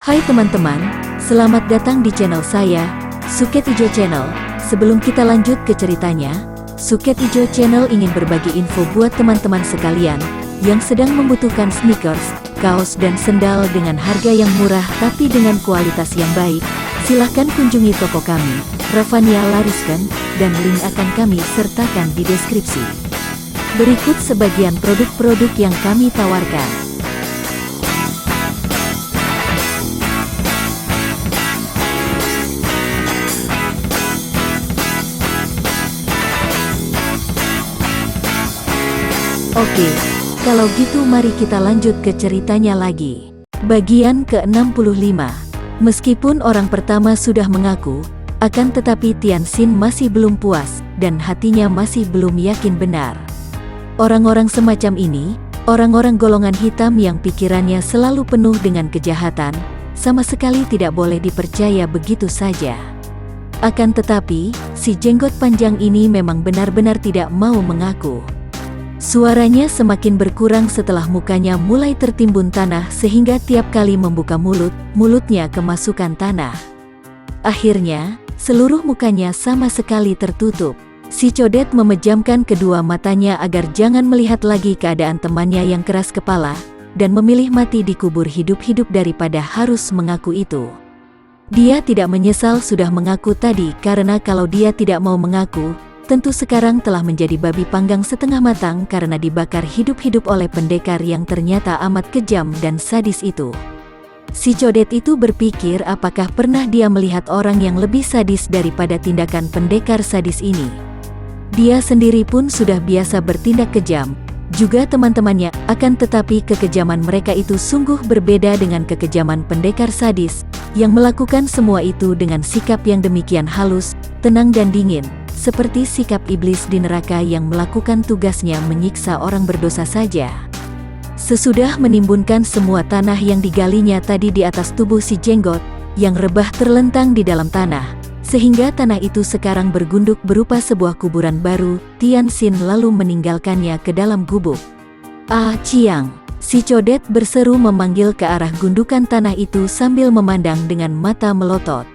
Hai teman-teman, selamat datang di channel saya, Suket Ijo Channel. Sebelum kita lanjut ke ceritanya, Suket Ijo Channel ingin berbagi info buat teman-teman sekalian yang sedang membutuhkan sneakers, kaos dan sendal dengan harga yang murah tapi dengan kualitas yang baik. Silahkan kunjungi toko kami, Ravania Lariskan, dan link akan kami sertakan di deskripsi. Berikut sebagian produk-produk yang kami tawarkan. Oke, kalau gitu mari kita lanjut ke ceritanya lagi. Bagian ke-65. Meskipun orang pertama sudah mengaku, akan tetapi Tianxin masih belum puas, dan hatinya masih belum yakin benar. Orang-orang semacam ini, orang-orang golongan hitam yang pikirannya selalu penuh dengan kejahatan, sama sekali tidak boleh dipercaya begitu saja. Akan tetapi, si jenggot panjang ini memang benar-benar tidak mau mengaku. Suaranya semakin berkurang setelah mukanya mulai tertimbun tanah sehingga tiap kali membuka mulut, mulutnya kemasukan tanah. Akhirnya, seluruh mukanya sama sekali tertutup. Si Codet memejamkan kedua matanya agar jangan melihat lagi keadaan temannya yang keras kepala, dan memilih mati dikubur hidup-hidup daripada harus mengaku itu. Dia tidak menyesal sudah mengaku tadi karena kalau dia tidak mau mengaku, tentu sekarang telah menjadi babi panggang setengah matang karena dibakar hidup-hidup oleh pendekar yang ternyata amat kejam dan sadis itu. Si Codet itu berpikir apakah pernah dia melihat orang yang lebih sadis daripada tindakan pendekar sadis ini. Dia sendiri pun sudah biasa bertindak kejam, juga teman-temannya, akan tetapi kekejaman mereka itu sungguh berbeda dengan kekejaman pendekar sadis, yang melakukan semua itu dengan sikap yang demikian halus, tenang dan dingin. Seperti sikap iblis di neraka yang melakukan tugasnya menyiksa orang berdosa saja. Sesudah menimbunkan semua tanah yang digalinya tadi di atas tubuh si jenggot, yang rebah terlentang di dalam tanah, sehingga tanah itu sekarang bergunduk berupa sebuah kuburan baru, Tianxin lalu meninggalkannya ke dalam gubuk. "Ah, Chiang!" Si Codet berseru memanggil ke arah gundukan tanah itu sambil memandang dengan mata melotot.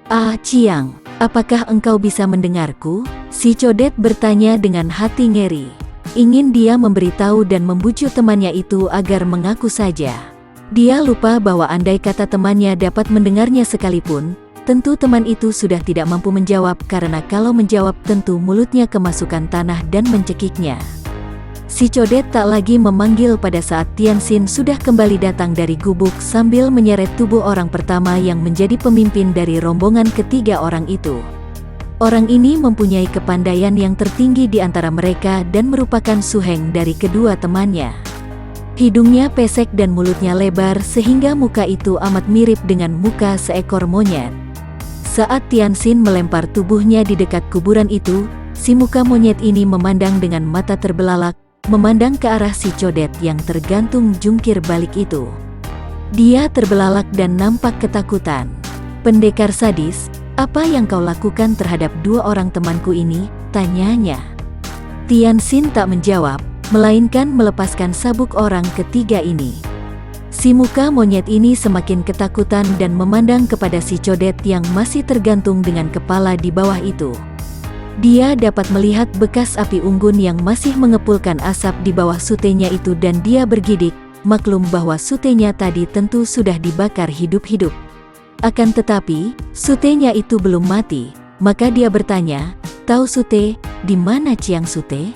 "Ah, Chiang! Apakah engkau bisa mendengarku?" Si Codet bertanya dengan hati ngeri. Ingin dia memberitahu dan membujuk temannya itu agar mengaku saja. Dia lupa bahwa andai kata temannya dapat mendengarnya sekalipun, tentu teman itu sudah tidak mampu menjawab karena kalau menjawab tentu mulutnya kemasukan tanah dan mencekiknya. Si Codet tak lagi memanggil pada saat Tianxin sudah kembali datang dari gubuk sambil menyeret tubuh orang pertama yang menjadi pemimpin dari rombongan ketiga orang itu. Orang ini mempunyai kepandaian yang tertinggi di antara mereka dan merupakan suheng dari kedua temannya. Hidungnya pesek dan mulutnya lebar sehingga muka itu amat mirip dengan muka seekor monyet. Saat Tianxin melempar tubuhnya di dekat kuburan itu, si muka monyet ini memandang dengan mata terbelalak, memandang ke arah si Codet yang tergantung jungkir balik itu. Dia terbelalak dan nampak ketakutan. "Pendekar sadis, apa yang kau lakukan terhadap dua orang temanku ini?" tanyanya. Tianxin tak menjawab, melainkan melepaskan sabuk orang ketiga ini. Si muka monyet ini semakin ketakutan dan memandang kepada si Codet yang masih tergantung dengan kepala di bawah itu. Dia dapat melihat bekas api unggun yang masih mengepulkan asap di bawah sutenya itu dan dia bergidik, maklum bahwa sutenya tadi tentu sudah dibakar hidup-hidup. Akan tetapi, sutenya itu belum mati, maka dia bertanya, "Tahu Sute, di mana Chiang Sute?"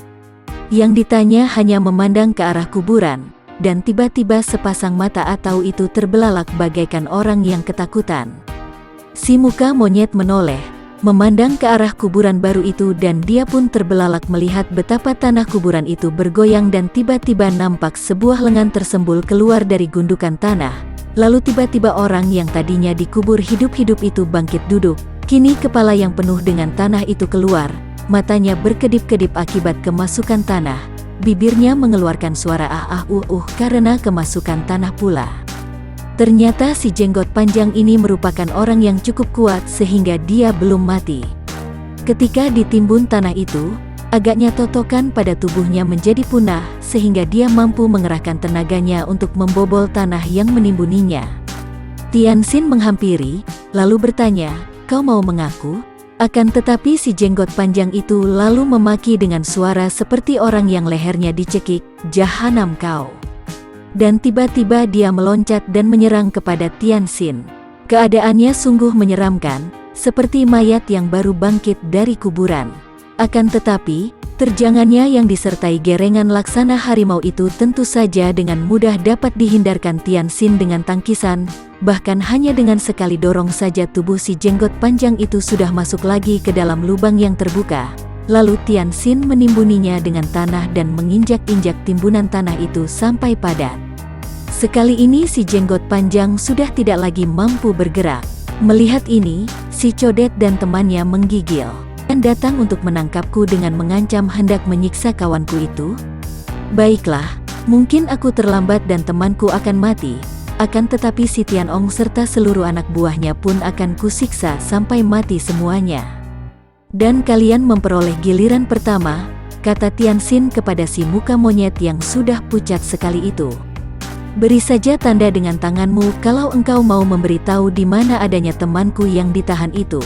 Yang ditanya hanya memandang ke arah kuburan, dan tiba-tiba sepasang mata atau itu terbelalak bagaikan orang yang ketakutan. Si muka monyet menoleh, memandang ke arah kuburan baru itu dan dia pun terbelalak melihat betapa tanah kuburan itu bergoyang dan tiba-tiba nampak sebuah lengan tersembul keluar dari gundukan tanah. Lalu tiba-tiba orang yang tadinya dikubur hidup-hidup itu bangkit duduk. Kini kepala yang penuh dengan tanah itu keluar, matanya berkedip-kedip akibat kemasukan tanah. Bibirnya mengeluarkan suara karena kemasukan tanah pula. Ternyata si jenggot panjang ini merupakan orang yang cukup kuat sehingga dia belum mati. Ketika ditimbun tanah itu, agaknya totokan pada tubuhnya menjadi punah sehingga dia mampu mengerahkan tenaganya untuk membobol tanah yang menimbuninya. Tianxin menghampiri, lalu bertanya, "Kau mau mengaku?" Akan tetapi si jenggot panjang itu lalu memaki dengan suara seperti orang yang lehernya dicekik, "Jahanam kau!" Dan tiba-tiba dia meloncat dan menyerang kepada Tianxin. Keadaannya sungguh menyeramkan, seperti mayat yang baru bangkit dari kuburan. Akan tetapi, terjangannya yang disertai gerengan laksana harimau itu tentu saja dengan mudah dapat dihindarkan Tianxin dengan tangkisan, bahkan hanya dengan sekali dorong saja tubuh si jenggot panjang itu sudah masuk lagi ke dalam lubang yang terbuka. Lalu Tianxin menimbuninya dengan tanah dan menginjak-injak timbunan tanah itu sampai padat. Sekali ini si jenggot panjang sudah tidak lagi mampu bergerak. Melihat ini, si Codet dan temannya menggigil. "Dan datang untuk menangkapku dengan mengancam hendak menyiksa kawanku itu? Baiklah, mungkin aku terlambat dan temanku akan mati. Akan tetapi si Tianong serta seluruh anak buahnya pun akan kusiksa sampai mati semuanya. Dan kalian memperoleh giliran pertama," kata Tianxin kepada si muka monyet yang sudah pucat sekali itu. "Beri saja tanda dengan tanganmu kalau engkau mau memberitahu di mana adanya temanku yang ditahan itu."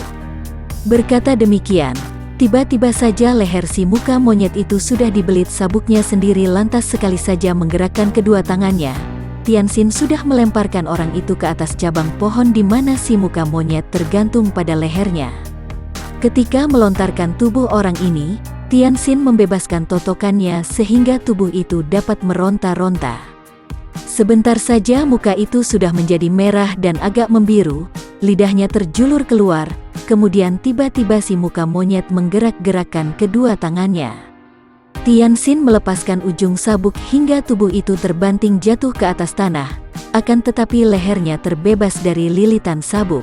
Berkata demikian, tiba-tiba saja leher si muka monyet itu sudah dibelit sabuknya sendiri, lantas sekali saja menggerakkan kedua tangannya. Tianxin sudah melemparkan orang itu ke atas cabang pohon di mana si muka monyet tergantung pada lehernya. Ketika melontarkan tubuh orang ini, Tianxin membebaskan totokannya sehingga tubuh itu dapat meronta-ronta. Sebentar saja muka itu sudah menjadi merah dan agak membiru, lidahnya terjulur keluar, kemudian tiba-tiba si muka monyet menggerak-gerakkan kedua tangannya. Tianxin melepaskan ujung sabuk hingga tubuh itu terbanting jatuh ke atas tanah, akan tetapi lehernya terbebas dari lilitan sabuk.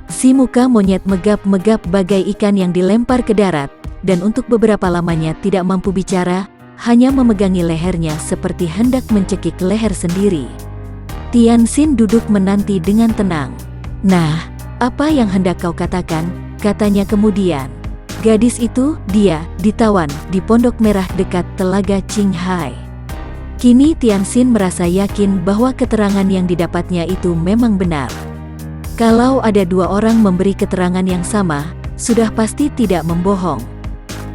Si muka monyet megap-megap bagai ikan yang dilempar ke darat, dan untuk beberapa lamanya tidak mampu bicara, hanya memegangi lehernya seperti hendak mencekik leher sendiri. Tianxin duduk menanti dengan tenang. "Nah, apa yang hendak kau katakan?" katanya kemudian. "Gadis itu, dia ditawan di Pondok Merah dekat Telaga Qinghai." Kini Tianxin merasa yakin bahwa keterangan yang didapatnya itu memang benar. Kalau ada dua orang memberi keterangan yang sama, sudah pasti tidak membohong.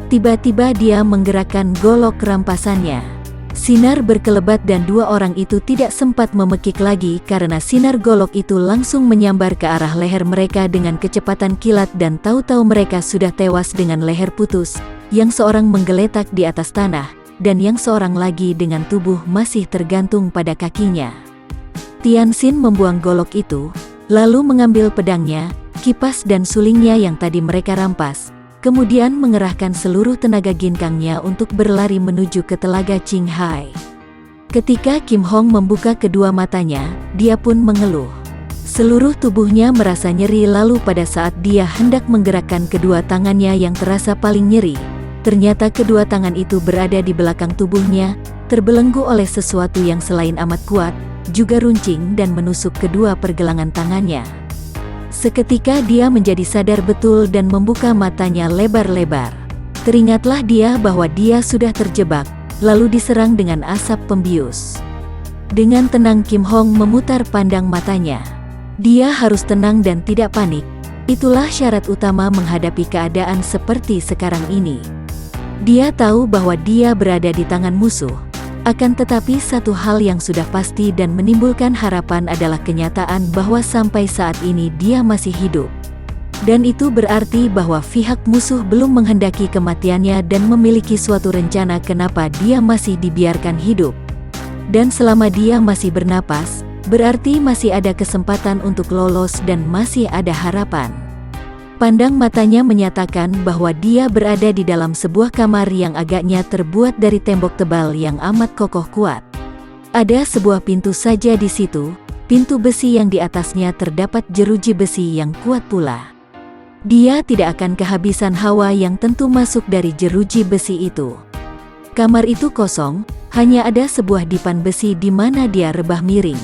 Tiba-tiba dia menggerakkan golok rampasannya. Sinar berkelebat dan dua orang itu tidak sempat memekik lagi karena sinar golok itu langsung menyambar ke arah leher mereka dengan kecepatan kilat, dan tahu-tahu mereka sudah tewas dengan leher putus, yang seorang menggeletak di atas tanah, dan yang seorang lagi dengan tubuh masih tergantung pada kakinya. Tianxin membuang golok itu, lalu mengambil pedangnya, kipas dan sulingnya yang tadi mereka rampas. Kemudian mengerahkan seluruh tenaga ginkangnya untuk berlari menuju ke Telaga Qinghai. Ketika Kim Hong membuka kedua matanya, dia pun mengeluh. Seluruh tubuhnya merasa nyeri, lalu pada saat dia hendak menggerakkan kedua tangannya yang terasa paling nyeri, ternyata kedua tangan itu berada di belakang tubuhnya, terbelenggu oleh sesuatu yang selain amat kuat, juga runcing dan menusuk kedua pergelangan tangannya. Seketika dia menjadi sadar betul dan membuka matanya lebar-lebar. Teringatlah dia bahwa dia sudah terjebak, lalu diserang dengan asap pembius. Dengan tenang Kim Hong memutar pandang matanya. Dia harus tenang dan tidak panik. Itulah syarat utama menghadapi keadaan seperti sekarang ini. Dia tahu bahwa dia berada di tangan musuh. Akan tetapi satu hal yang sudah pasti dan menimbulkan harapan adalah kenyataan bahwa sampai saat ini dia masih hidup. Dan itu berarti bahwa pihak musuh belum menghendaki kematiannya dan memiliki suatu rencana kenapa dia masih dibiarkan hidup. Dan selama dia masih bernapas, berarti masih ada kesempatan untuk lolos dan masih ada harapan. Pandang matanya menyatakan bahwa dia berada di dalam sebuah kamar yang agaknya terbuat dari tembok tebal yang amat kokoh kuat. Ada sebuah pintu saja di situ, pintu besi yang di atasnya terdapat jeruji besi yang kuat pula. Dia tidak akan kehabisan hawa yang tentu masuk dari jeruji besi itu. Kamar itu kosong, hanya ada sebuah dipan besi di mana dia rebah miring.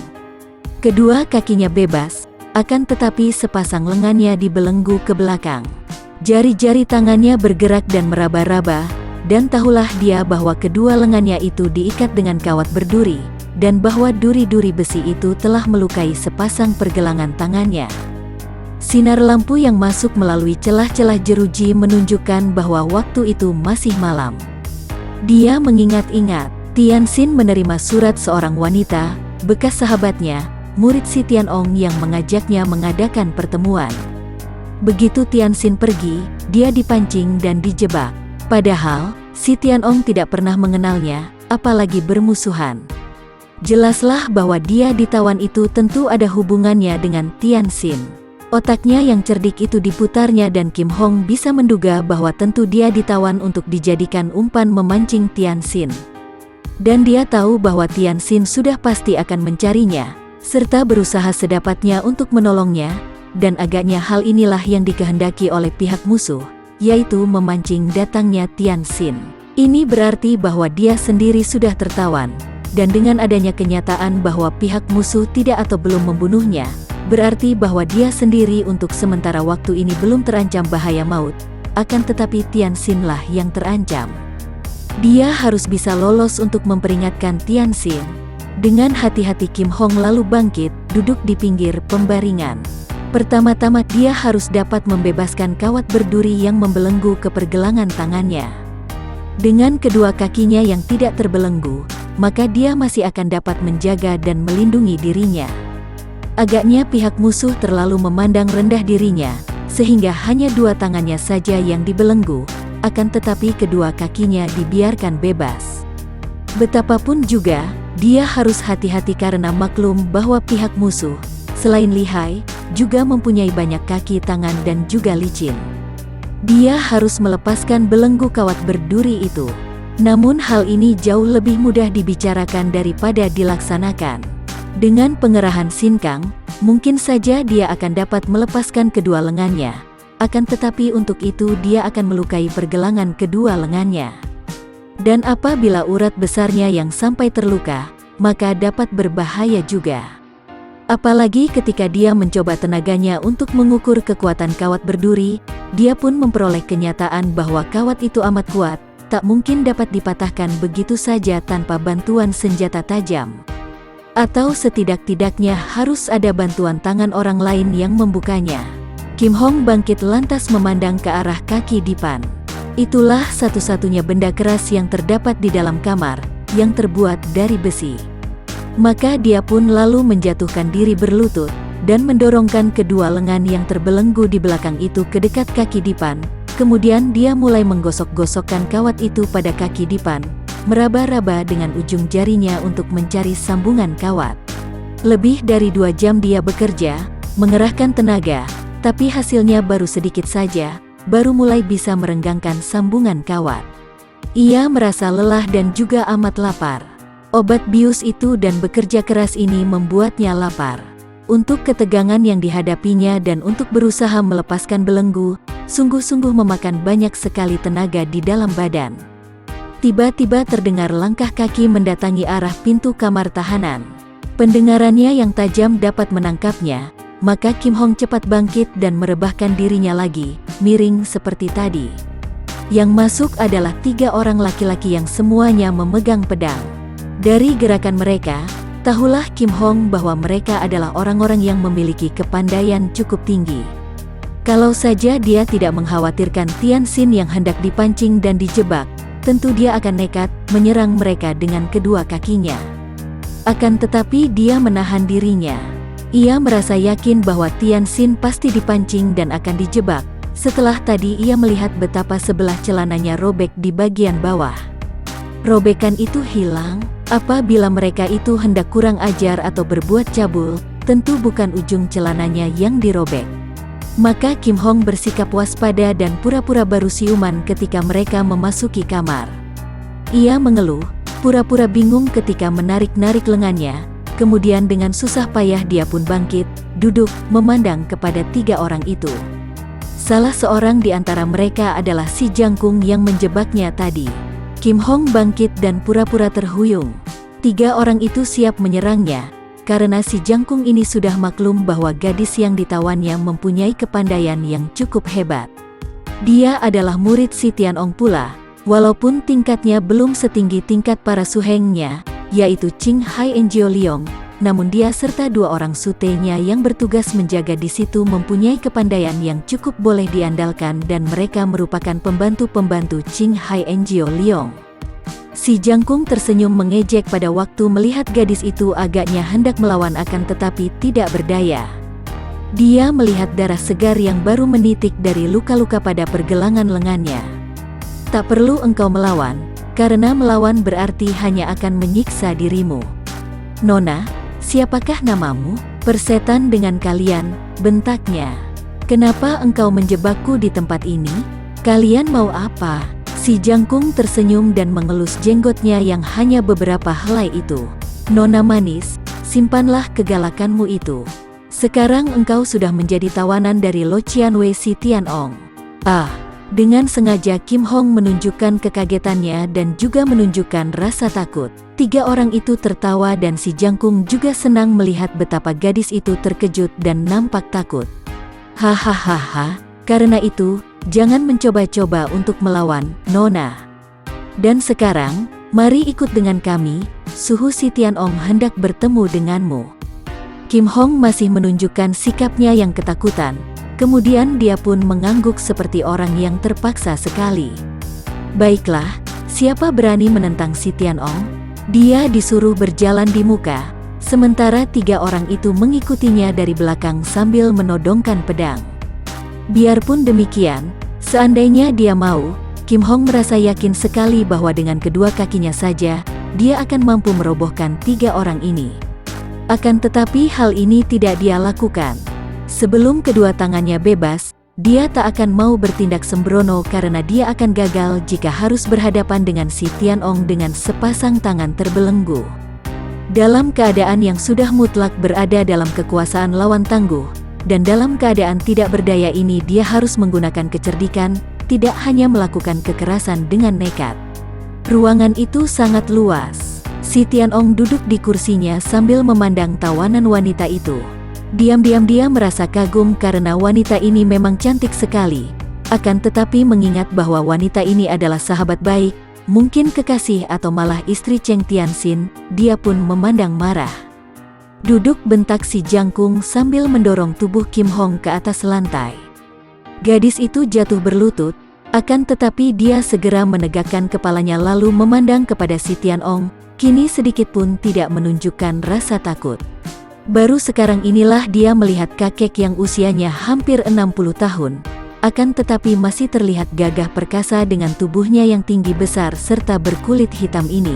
Kedua kakinya bebas, akan tetapi sepasang lengannya dibelenggu ke belakang. Jari-jari tangannya bergerak dan meraba-raba, dan tahulah dia bahwa kedua lengannya itu diikat dengan kawat berduri, dan bahwa duri-duri besi itu telah melukai sepasang pergelangan tangannya. Sinar lampu yang masuk melalui celah-celah jeruji menunjukkan bahwa waktu itu masih malam. Dia mengingat-ingat, Tianxin menerima surat seorang wanita, bekas sahabatnya, murid si Tianong yang mengajaknya mengadakan pertemuan. Begitu Tianxin pergi, dia dipancing dan dijebak. Padahal, si Tianong tidak pernah mengenalnya, apalagi bermusuhan. Jelaslah bahwa dia ditawan itu tentu ada hubungannya dengan Tianxin. Otaknya yang cerdik itu diputarnya dan Kim Hong bisa menduga bahwa tentu dia ditawan untuk dijadikan umpan memancing Tianxin. Dan dia tahu bahwa Tianxin sudah pasti akan mencarinya, serta berusaha sedapatnya untuk menolongnya, dan agaknya hal inilah yang dikehendaki oleh pihak musuh, yaitu memancing datangnya Tianxin. Ini berarti bahwa dia sendiri sudah tertawan, dan dengan adanya kenyataan bahwa pihak musuh tidak atau belum membunuhnya, berarti bahwa dia sendiri untuk sementara waktu ini belum terancam bahaya maut, akan tetapi Tianxin lah yang terancam. Dia harus bisa lolos untuk memperingatkan Tianxin. Dengan hati-hati Kim Hong lalu bangkit, duduk di pinggir pembaringan. Pertama-tama dia harus dapat membebaskan kawat berduri yang membelenggu ke pergelangan tangannya. Dengan kedua kakinya yang tidak terbelenggu, maka dia masih akan dapat menjaga dan melindungi dirinya. Agaknya pihak musuh terlalu memandang rendah dirinya, sehingga hanya dua tangannya saja yang dibelenggu, akan tetapi kedua kakinya dibiarkan bebas. Betapapun juga, dia harus hati-hati karena maklum bahwa pihak musuh, selain lihai, juga mempunyai banyak kaki tangan dan juga licin. Dia harus melepaskan belenggu kawat berduri itu. Namun hal ini jauh lebih mudah dibicarakan daripada dilaksanakan. Dengan pengerahan sinkang, mungkin saja dia akan dapat melepaskan kedua lengannya. Akan tetapi untuk itu dia akan melukai pergelangan kedua lengannya. Dan apabila urat besarnya yang sampai terluka, maka dapat berbahaya juga. Apalagi ketika dia mencoba tenaganya untuk mengukur kekuatan kawat berduri, dia pun memperoleh kenyataan bahwa kawat itu amat kuat, tak mungkin dapat dipatahkan begitu saja tanpa bantuan senjata tajam. Atau setidak-tidaknya harus ada bantuan tangan orang lain yang membukanya. Kim Hong bangkit lantas memandang ke arah kaki dipan. Itulah satu-satunya benda keras yang terdapat di dalam kamar, yang terbuat dari besi. Maka dia pun lalu menjatuhkan diri berlutut, dan mendorongkan kedua lengan yang terbelenggu di belakang itu ke dekat kaki dipan. Kemudian dia mulai menggosok-gosokkan kawat itu pada kaki dipan, meraba-raba dengan ujung jarinya untuk mencari sambungan kawat. Lebih dari 2 jam dia bekerja, mengerahkan tenaga, tapi hasilnya baru sedikit saja, baru mulai bisa merenggangkan sambungan kawat. Ia merasa lelah dan juga amat lapar. Obat bius itu dan bekerja keras ini membuatnya lapar. Untuk ketegangan yang dihadapinya dan untuk berusaha melepaskan belenggu, sungguh-sungguh memakan banyak sekali tenaga di dalam badan. Tiba-tiba terdengar langkah kaki mendatangi arah pintu kamar tahanan. Pendengarannya yang tajam dapat menangkapnya, maka Kim Hong cepat bangkit dan merebahkan dirinya lagi, miring seperti tadi. Yang masuk adalah 3 orang laki-laki yang semuanya memegang pedang. Dari gerakan mereka, tahulah Kim Hong bahwa mereka adalah orang-orang yang memiliki kepandaian cukup tinggi. Kalau saja dia tidak mengkhawatirkan Tianxin yang hendak dipancing dan dijebak, tentu dia akan nekat menyerang mereka dengan kedua kakinya. Akan tetapi dia menahan dirinya. Ia merasa yakin bahwa Tianxin pasti dipancing dan akan dijebak. Setelah tadi ia melihat betapa sebelah celananya robek di bagian bawah. Robekan itu hilang. Apabila mereka itu hendak kurang ajar atau berbuat cabul, tentu bukan ujung celananya yang dirobek. Maka Kim Hong bersikap waspada dan pura-pura baru siuman ketika mereka memasuki kamar. Ia mengeluh, pura-pura bingung ketika menarik-narik lengannya, kemudian dengan susah payah dia pun bangkit, duduk, memandang kepada 3 orang itu. Salah seorang di antara mereka adalah si jangkung yang menjebaknya tadi. Kim Hong bangkit dan pura-pura terhuyung. 3 orang itu siap menyerangnya, karena si jangkung ini sudah maklum bahwa gadis yang ditawannya mempunyai kepandaian yang cukup hebat. Dia adalah murid si Tianong pula, walaupun tingkatnya belum setinggi tingkat para suhengnya, yaitu Ching Hai Enjio Liong, namun dia serta 2 orang sutenya yang bertugas menjaga di situ mempunyai kepandaian yang cukup boleh diandalkan dan mereka merupakan pembantu-pembantu Ching Hai Enjio Liong. Si Jangkung tersenyum mengejek pada waktu melihat gadis itu agaknya hendak melawan akan tetapi tidak berdaya. Dia melihat darah segar yang baru menitik dari luka-luka pada pergelangan lengannya. Tak perlu engkau melawan, karena melawan berarti hanya akan menyiksa dirimu. Nona, siapakah namamu? Persetan dengan kalian, bentaknya. Kenapa engkau menjebakku di tempat ini? Kalian mau apa? Si Jangkung tersenyum dan mengelus jenggotnya yang hanya beberapa helai itu. Nona manis, simpanlah kegalakanmu itu. Sekarang engkau sudah menjadi tawanan dari Lo Qianwei Si Tianong. Dengan sengaja Kim Hong menunjukkan kekagetannya dan juga menunjukkan rasa takut. 3 orang itu tertawa dan si Jangkung juga senang melihat betapa gadis itu terkejut dan nampak takut. Hahaha, karena itu, jangan mencoba-coba untuk melawan, Nona. Dan sekarang, mari ikut dengan kami, Suhu Si Tianong hendak bertemu denganmu. Kim Hong masih menunjukkan sikapnya yang ketakutan. Kemudian dia pun mengangguk seperti orang yang terpaksa sekali. Baiklah, siapa berani menentang Si Tianong? Dia disuruh berjalan di muka, sementara 3 orang itu mengikutinya dari belakang sambil menodongkan pedang. Biarpun demikian, seandainya dia mau, Kim Hong merasa yakin sekali bahwa dengan kedua kakinya saja, dia akan mampu merobohkan 3 orang ini. Akan tetapi hal ini tidak dia lakukan. Sebelum kedua tangannya bebas, dia tak akan mau bertindak sembrono karena dia akan gagal jika harus berhadapan dengan Si Tianong dengan sepasang tangan terbelenggu. Dalam keadaan yang sudah mutlak berada dalam kekuasaan lawan tangguh, dan dalam keadaan tidak berdaya ini dia harus menggunakan kecerdikan, tidak hanya melakukan kekerasan dengan nekat. Ruangan itu sangat luas. Si Tianong duduk di kursinya sambil memandang tawanan wanita itu. Diam-diam dia merasa kagum karena wanita ini memang cantik sekali. Akan tetapi mengingat bahwa wanita ini adalah sahabat baik, mungkin kekasih atau malah istri Cheng Tianxin, dia pun memandang marah. Duduk, bentak si Jangkung sambil mendorong tubuh Kim Hong ke atas lantai. Gadis itu jatuh berlutut, akan tetapi dia segera menegakkan kepalanya lalu memandang kepada Si Tianong, kini sedikit pun tidak menunjukkan rasa takut. Baru sekarang inilah dia melihat kakek yang usianya hampir 60 tahun, akan tetapi masih terlihat gagah perkasa dengan tubuhnya yang tinggi besar serta berkulit hitam ini.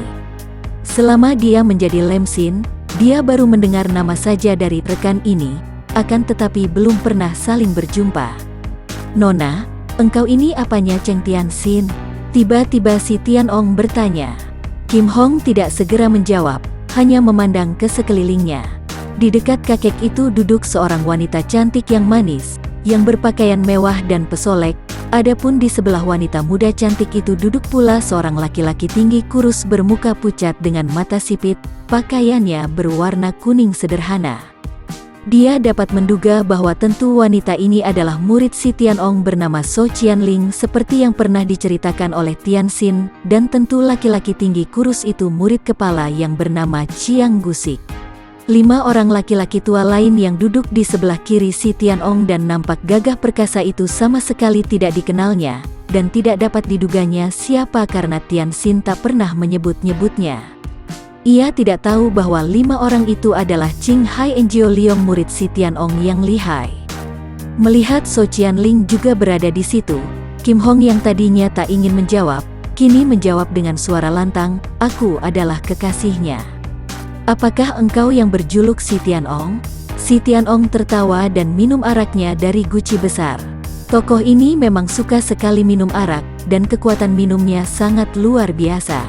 Selama dia menjadi lemsin, dia baru mendengar nama saja dari rekan ini, akan tetapi belum pernah saling berjumpa. Nona, engkau ini apanya Cheng Tianxin? Tiba-tiba Si Tianong bertanya. Kim Hong tidak segera menjawab, hanya memandang ke sekelilingnya. Di dekat kakek itu duduk seorang wanita cantik yang manis, yang berpakaian mewah dan pesolek. Adapun di sebelah wanita muda cantik itu duduk pula seorang laki-laki tinggi kurus bermuka pucat dengan mata sipit, pakaiannya berwarna kuning sederhana. Dia dapat menduga bahwa tentu wanita ini adalah murid Si Tianong bernama So Qianling seperti yang pernah diceritakan oleh Tianxin, dan tentu laki-laki tinggi kurus itu murid kepala yang bernama Chiang Gusik. 5 orang laki-laki tua lain yang duduk di sebelah kiri Si Tianong dan nampak gagah perkasa itu sama sekali tidak dikenalnya, dan tidak dapat diduganya siapa karena Tianxin tak pernah menyebut-nyebutnya. Ia tidak tahu bahwa 5 orang itu adalah Ching Hai Enjio Liong murid Si Tianong yang lihai. Melihat So Qianling juga berada di situ, Kim Hong yang tadinya tak ingin menjawab, kini menjawab dengan suara lantang, "Aku adalah kekasihnya." "Apakah engkau yang berjuluk Si Tianong?" Si Tianong tertawa dan minum araknya dari guci besar. Tokoh ini memang suka sekali minum arak, dan kekuatan minumnya sangat luar biasa.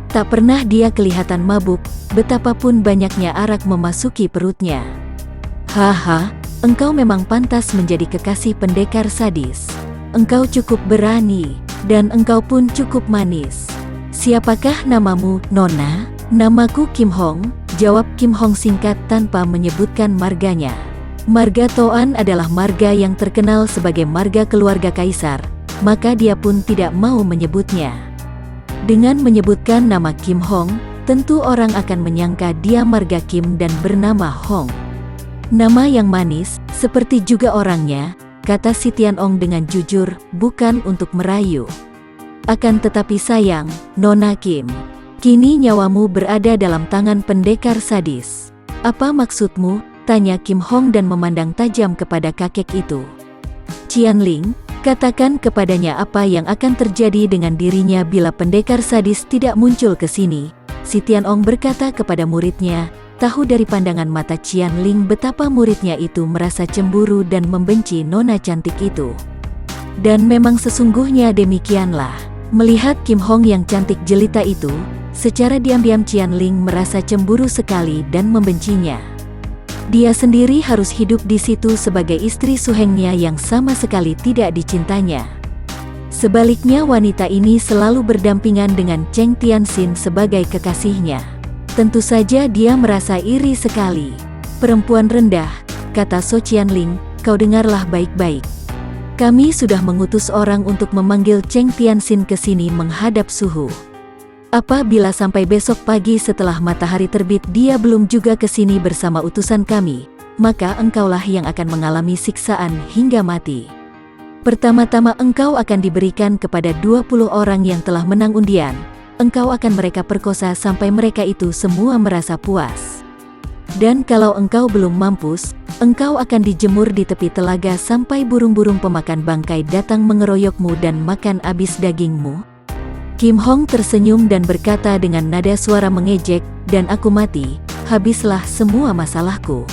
Tak pernah dia kelihatan mabuk, betapapun banyaknya arak memasuki perutnya. "Haha, engkau memang pantas menjadi kekasih pendekar sadis. Engkau cukup berani, dan engkau pun cukup manis. Siapakah namamu, Nona?" "Namaku Kim Hong," jawab Kim Hong singkat tanpa menyebutkan marganya. Marga Toan adalah marga yang terkenal sebagai marga keluarga kaisar, maka dia pun tidak mau menyebutnya. Dengan menyebutkan nama Kim Hong, tentu orang akan menyangka dia marga Kim dan bernama Hong. Nama yang manis, seperti juga orangnya, kata si Tianong dengan jujur, bukan untuk merayu. Akan tetapi sayang, Nona Kim, kini nyawamu berada dalam tangan pendekar sadis. Apa maksudmu? Tanya Kim Hong dan memandang tajam kepada kakek itu. Qianling, katakan kepadanya apa yang akan terjadi dengan dirinya bila pendekar sadis tidak muncul ke sini. Si Tianong berkata kepada muridnya, tahu dari pandangan mata Qianling betapa muridnya itu merasa cemburu dan membenci nona cantik itu. Dan memang sesungguhnya demikianlah. Melihat Kim Hong yang cantik jelita itu, secara diam-diam Qianling merasa cemburu sekali dan membencinya. Dia sendiri harus hidup di situ sebagai istri suhengnya yang sama sekali tidak dicintanya. Sebaliknya wanita ini selalu berdampingan dengan Cheng Tianxin sebagai kekasihnya. Tentu saja dia merasa iri sekali. Perempuan rendah, kata So Qianling, kau dengarlah baik-baik. Kami sudah mengutus orang untuk memanggil Cheng Tianxin ke sini menghadap suhu. Apabila sampai besok pagi setelah matahari terbit dia belum juga ke sini bersama utusan kami, maka engkaulah yang akan mengalami siksaan hingga mati. Pertama-tama engkau akan diberikan kepada 20 orang yang telah menang undian. Engkau akan mereka perkosa sampai mereka itu semua merasa puas. Dan kalau engkau belum mampus, engkau akan dijemur di tepi telaga sampai burung-burung pemakan bangkai datang mengeroyokmu dan makan habis dagingmu. Kim Hong tersenyum dan berkata dengan nada suara mengejek, dan aku mati, habislah semua masalahku.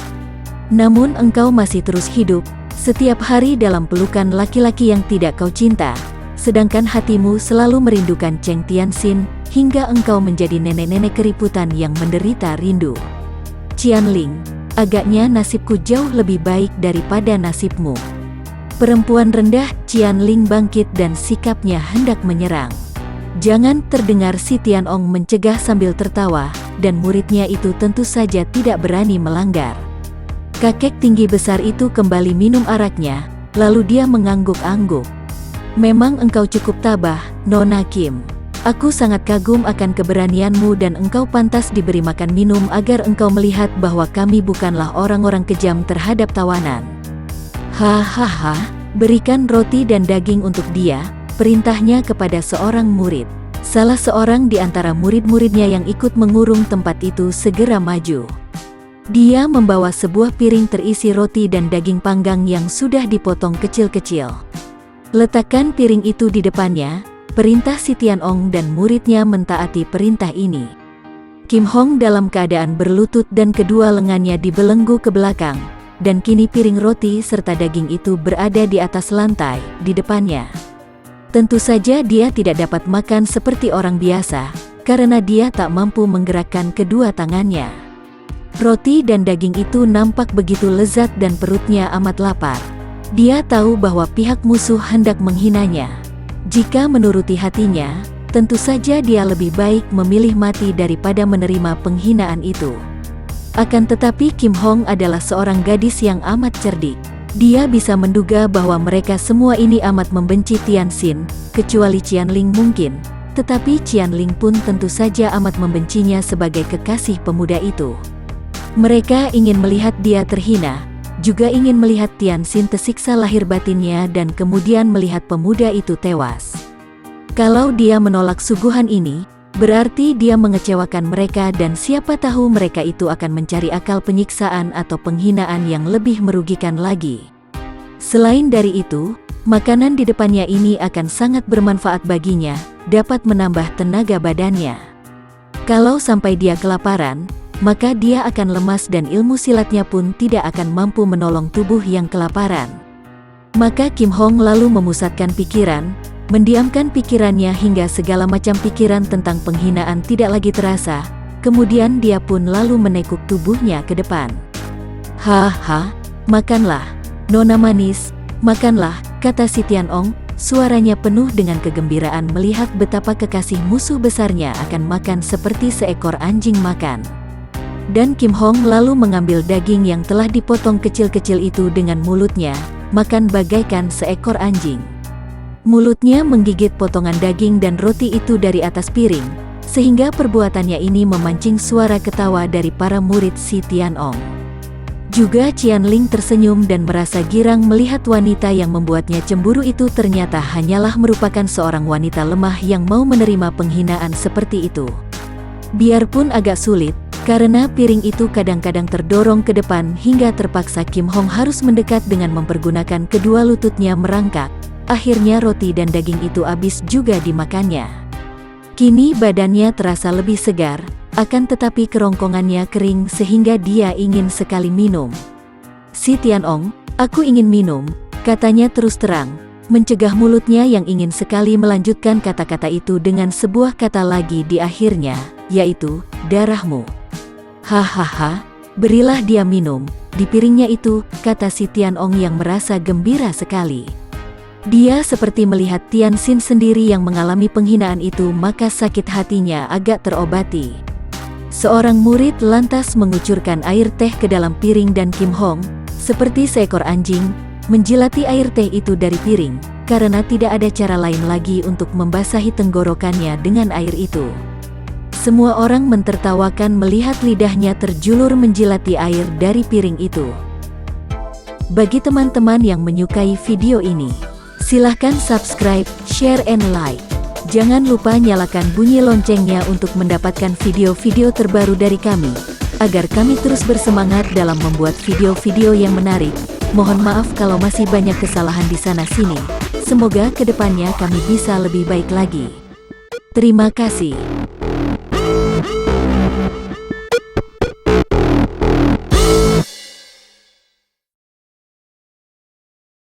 Namun engkau masih terus hidup, setiap hari dalam pelukan laki-laki yang tidak kau cinta, sedangkan hatimu selalu merindukan Cheng Tianxin, hingga engkau menjadi nenek-nenek keriputan yang menderita rindu. Qianling, agaknya nasibku jauh lebih baik daripada nasibmu. Perempuan rendah, Qianling bangkit dan sikapnya hendak menyerang. Jangan, terdengar si Tianong mencegah sambil tertawa, dan muridnya itu tentu saja tidak berani melanggar. Kakek tinggi besar itu kembali minum araknya, lalu dia mengangguk-angguk. Memang engkau cukup tabah, Nona Kim. Aku sangat kagum akan keberanianmu dan engkau pantas diberi makan minum agar engkau melihat bahwa kami bukanlah orang-orang kejam terhadap tawanan. Hahaha, berikan roti dan daging untuk dia, perintahnya kepada seorang murid. Salah seorang di antara murid-muridnya yang ikut mengurung tempat itu segera maju. Dia membawa sebuah piring terisi roti dan daging panggang yang sudah dipotong kecil-kecil. Letakkan piring itu di depannya, perintah si Tianong dan muridnya mentaati perintah ini. Kim Hong dalam keadaan berlutut dan kedua lengannya dibelenggu ke belakang, dan kini piring roti serta daging itu berada di atas lantai, di depannya. Tentu saja dia tidak dapat makan seperti orang biasa, karena dia tak mampu menggerakkan kedua tangannya. Roti dan daging itu nampak begitu lezat dan perutnya amat lapar. Dia tahu bahwa pihak musuh hendak menghinanya. Jika menuruti hatinya, tentu saja dia lebih baik memilih mati daripada menerima penghinaan itu. Akan tetapi Kim Hong adalah seorang gadis yang amat cerdik. Dia bisa menduga bahwa mereka semua ini amat membenci Tianxin, kecuali Qianling mungkin, tetapi Qianling pun tentu saja amat membencinya sebagai kekasih pemuda itu. Mereka ingin melihat dia terhina, juga ingin melihat Tianxin tersiksa lahir batinnya dan kemudian melihat pemuda itu tewas. Kalau dia menolak suguhan ini, berarti dia mengecewakan mereka dan siapa tahu mereka itu akan mencari akal penyiksaan atau penghinaan yang lebih merugikan lagi. Selain dari itu, makanan di depannya ini akan sangat bermanfaat baginya, dapat menambah tenaga badannya. Kalau sampai dia kelaparan, maka dia akan lemas dan ilmu silatnya pun tidak akan mampu menolong tubuh yang kelaparan. Maka Kim Hong lalu memusatkan pikiran, mendiamkan pikirannya hingga segala macam pikiran tentang penghinaan tidak lagi terasa, kemudian dia pun lalu menekuk tubuhnya ke depan. Haha, makanlah, Nona manis, makanlah, kata si Tianong, suaranya penuh dengan kegembiraan melihat betapa kekasih musuh besarnya akan makan seperti seekor anjing makan. Dan Kim Hong lalu mengambil daging yang telah dipotong kecil-kecil itu dengan mulutnya, makan bagaikan seekor anjing. Mulutnya menggigit potongan daging dan roti itu dari atas piring, sehingga perbuatannya ini memancing suara ketawa dari para murid si Tianong. Juga Qianling tersenyum dan merasa girang melihat wanita yang membuatnya cemburu itu ternyata hanyalah merupakan seorang wanita lemah yang mau menerima penghinaan seperti itu. Biarpun agak sulit, karena piring itu kadang-kadang terdorong ke depan hingga terpaksa Kim Hong harus mendekat dengan mempergunakan kedua lututnya merangkak. Akhirnya roti dan daging itu habis juga dimakannya. Kini badannya terasa lebih segar, akan tetapi kerongkongannya kering sehingga dia ingin sekali minum. Si Tianong, "Aku ingin minum," katanya terus terang, mencegah mulutnya yang ingin sekali melanjutkan kata-kata itu dengan sebuah kata lagi di akhirnya, yaitu, "Darahmu." "Hahaha, berilah dia minum, di piringnya itu," kata si Tianong yang merasa gembira sekali. Dia seperti melihat Tianxin sendiri yang mengalami penghinaan itu, maka sakit hatinya agak terobati. Seorang murid lantas mengucurkan air teh ke dalam piring dan Kim Hong, seperti seekor anjing, menjilati air teh itu dari piring, karena tidak ada cara lain lagi untuk membasahi tenggorokannya dengan air itu. Semua orang mentertawakan melihat lidahnya terjulur menjilati air dari piring itu. Bagi teman-teman yang menyukai video ini, silahkan subscribe, share, and like. Jangan lupa nyalakan bunyi loncengnya untuk mendapatkan video-video terbaru dari kami, agar kami terus bersemangat dalam membuat video-video yang menarik. Mohon maaf kalau masih banyak kesalahan di sana-sini. Semoga kedepannya kami bisa lebih baik lagi. Terima kasih.